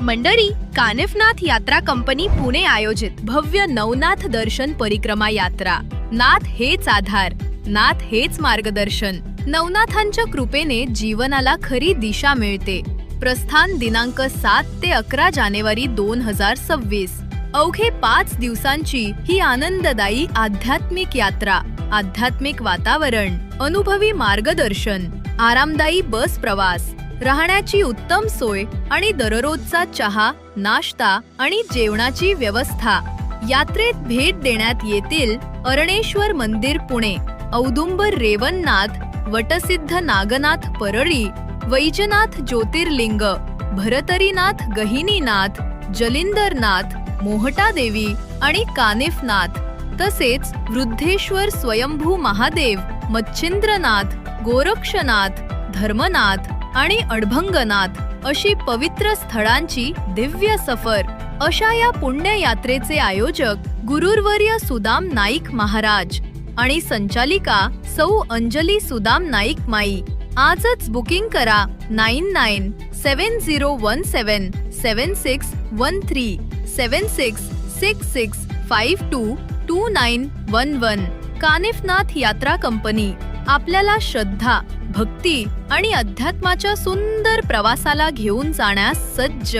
मंडळी, कानिफनाथ यात्रा कंपनी पुणे आयोजित भव्य नवनाथ दर्शन परिक्रमा यात्रा। नाथ हेच आधार, नाथ हेच मार्गदर्शन। नवनाथांच्या कृपेने जीवनाला खरी दिशा मिळते। प्रस्थान दिनांक 7 ते 11 जानेवारी 2026। अवघे 5 दिवसांची ही आनंददायी आध्यात्मिक यात्रा। आध्यात्मिक वातावरण, अनुभवी मार्गदर्शन, आरामदायी बस प्रवास, राहण्याची उत्तम सोय आणि दररोजचा चहा, नाश्ता आणि जेवणाची व्यवस्था। यात्रेत भेट देण्यात येतील अरणेश्वर मंदिर पुणे, औदुंबर रेवणनाथ, वटसिद्ध नागनाथ परळी, वैजनाथ ज्योतिर्लिंग, भरतरीनाथ गहिनीनाथ, जलिंदरनाथ, मोहटा देवी आणि कानिफनाथ, तसेच वृद्धेश्वर स्वयंभू महादेव, मच्छिंद्रनाथ, गोरक्षनाथ, धर्मनाथ आणि अडभंगनाथ अशी पवित्र स्थळांची दिव्य सफर। अशा या पुण्य यात्रेचे आयोजक गुरुवर्य सुदाम नाईक महाराज आणि संचालिका सौ अंजली सुदाम नाईक माई। आजच बुकिंग करा 9970177613 7666522911। कानिफनाथ यात्रा कंपनी आपल्याला श्रद्धा, भक्ती आणि अध्यात्माच्या सुंदर प्रवासाला घेऊन जाण्यास सज्ज।